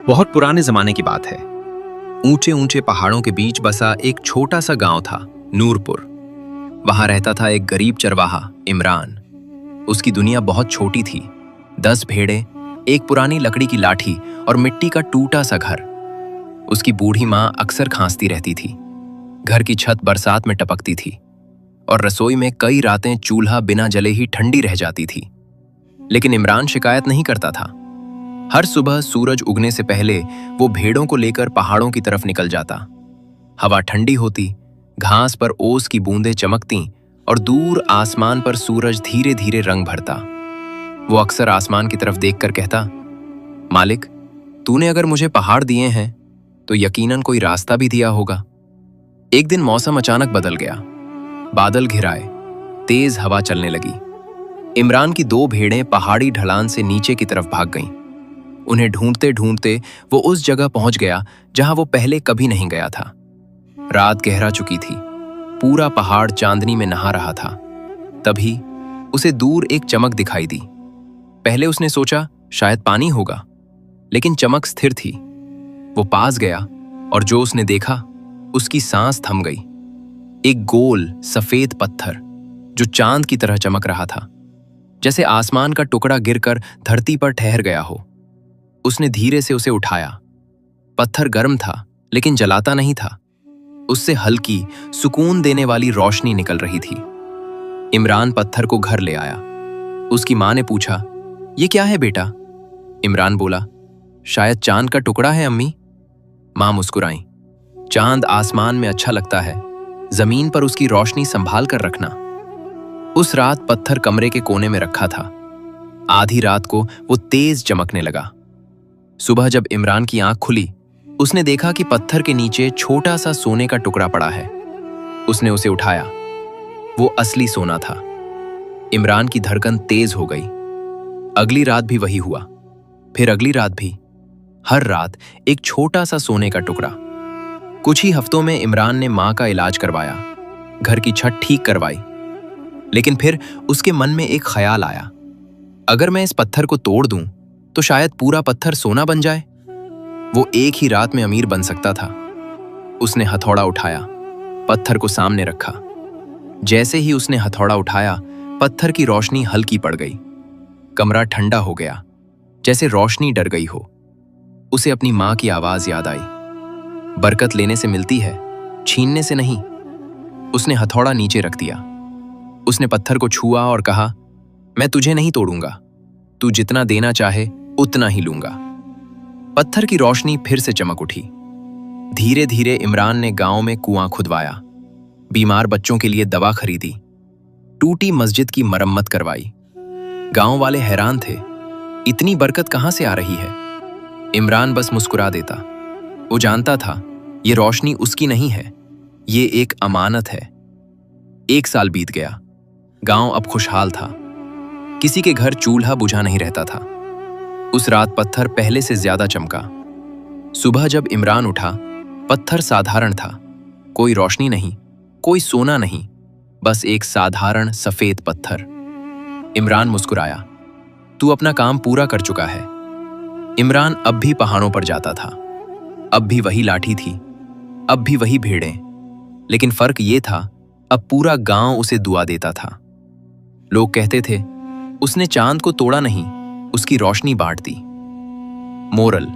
बहुत पुराने जमाने की बात है। ऊंचे ऊंचे पहाड़ों के बीच बसा एक छोटा सा गांव था, नूरपुर। वहां रहता था एक गरीब चरवाहा, इमरान। उसकी दुनिया बहुत छोटी थी। 10 भेड़े, एक पुरानी लकड़ी की लाठी और मिट्टी का टूटा सा घर। उसकी बूढ़ी माँ अक्सर खांसती रहती थी। घर की छत बरसात में टपकती थी और रसोई में कई रातें चूल्हा बिना जले ही ठंडी रह जाती थी। लेकिन इमरान शिकायत नहीं करता था। हर सुबह सूरज उगने से पहले वो भेड़ों को लेकर पहाड़ों की तरफ निकल जाता। हवा ठंडी होती, घास पर ओस की बूंदें चमकती और दूर आसमान पर सूरज धीरे धीरे रंग भरता। वो अक्सर आसमान की तरफ देखकर कहता, मालिक, तूने अगर मुझे पहाड़ दिए हैं तो यकीनन कोई रास्ता भी दिया होगा। एक दिन मौसम अचानक बदल गया। बादल घिराए, तेज हवा चलने लगी। इमरान की 2 भेड़ें पहाड़ी ढलान से नीचे की तरफ भाग गईं। उन्हें ढूंढते ढूंढते वो उस जगह पहुंच गया जहां वो पहले कभी नहीं गया था। रात गहरा चुकी थी। पूरा पहाड़ चांदनी में नहा रहा था। तभी उसे दूर एक चमक दिखाई दी। पहले उसने सोचा शायद पानी होगा, लेकिन चमक स्थिर थी। वो पास गया और जो उसने देखा, उसकी सांस थम गई। एक गोल सफेद पत्थर जो चांद की तरह चमक रहा था, जैसे आसमान का टुकड़ा गिरकर धरती पर ठहर गया हो। उसने धीरे से उसे उठाया। पत्थर गर्म था लेकिन जलाता नहीं था। उससे हल्की, सुकून देने वाली रोशनी निकल रही थी। इमरान पत्थर को घर ले आया। उसकी मां ने पूछा, ये क्या है बेटा? इमरान बोला, शायद चांद का टुकड़ा है अम्मी। मां मुस्कुराई। चांद आसमान में अच्छा लगता है, जमीन पर उसकी रोशनी संभाल कर रखना। उस रात पत्थर कमरे के कोने में रखा था। आधी रात को वो तेज चमकने लगा। सुबह जब इमरान की आंख खुली, उसने देखा कि पत्थर के नीचे छोटा सा सोने का टुकड़ा पड़ा है। उसने उसे उठाया। वो असली सोना था। इमरान की धड़कन तेज हो गई। अगली रात भी वही हुआ, फिर अगली रात भी। हर रात एक छोटा सा सोने का टुकड़ा। कुछ ही हफ्तों में इमरान ने मां का इलाज करवाया, घर की छत ठीक करवाई। लेकिन फिर उसके मन में एक ख्याल आया, अगर मैं इस पत्थर को तोड़ दूं तो शायद पूरा पत्थर सोना बन जाए। वो एक ही रात में अमीर बन सकता था। उसने हथौड़ा उठाया, पत्थर को सामने रखा। जैसे ही उसने हथौड़ा उठाया, पत्थर की रोशनी हल्की पड़ गई। कमरा ठंडा हो गया, जैसे रोशनी डर गई हो। उसे अपनी मां की आवाज याद आई, बरकत लेने से मिलती है, छीनने से नहीं। उसने हथौड़ा नीचे रख दिया। उसने पत्थर को छुआ और कहा, मैं तुझे नहीं तोड़ूंगा, तू जितना देना चाहे उतना ही लूंगा। पत्थर की रोशनी फिर से चमक उठी। धीरे धीरे इमरान ने गांव में कुआं खुदवाया, बीमार बच्चों के लिए दवा खरीदी, टूटी मस्जिद की मरम्मत करवाई। गांव वाले हैरान थे, इतनी बरकत कहां से आ रही है? इमरान बस मुस्कुरा देता। वो जानता था ये रोशनी उसकी नहीं है, ये एक अमानत है। 1 साल बीत गया। गांव अब खुशहाल था। किसी के घर चूल्हा बुझा नहीं रहता था। उस रात पत्थर पहले से ज्यादा चमका। सुबह जब इमरान उठा, पत्थर साधारण था। कोई रोशनी नहीं, कोई सोना नहीं, बस एक साधारण सफेद पत्थर। इमरान मुस्कुराया, तू अपना काम पूरा कर चुका है। इमरान अब भी पहाड़ों पर जाता था। अब भी वही लाठी थी, अब भी वही भेड़ें। लेकिन फर्क ये था, अब पूरा गांव उसे दुआ देता था। लोग कहते थे, उसने चांद को तोड़ा नहीं, उसकी रोशनी बांट दी। मोरल: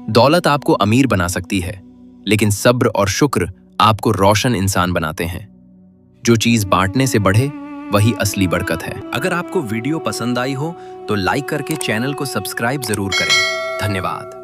दौलत आपको अमीर बना सकती है, लेकिन सब्र और शुक्र आपको रोशन इंसान बनाते हैं। जो चीज बांटने से बढ़े, वही असली बरकत है। अगर आपको वीडियो पसंद आई हो तो लाइक करके चैनल को सब्सक्राइब जरूर करें। धन्यवाद।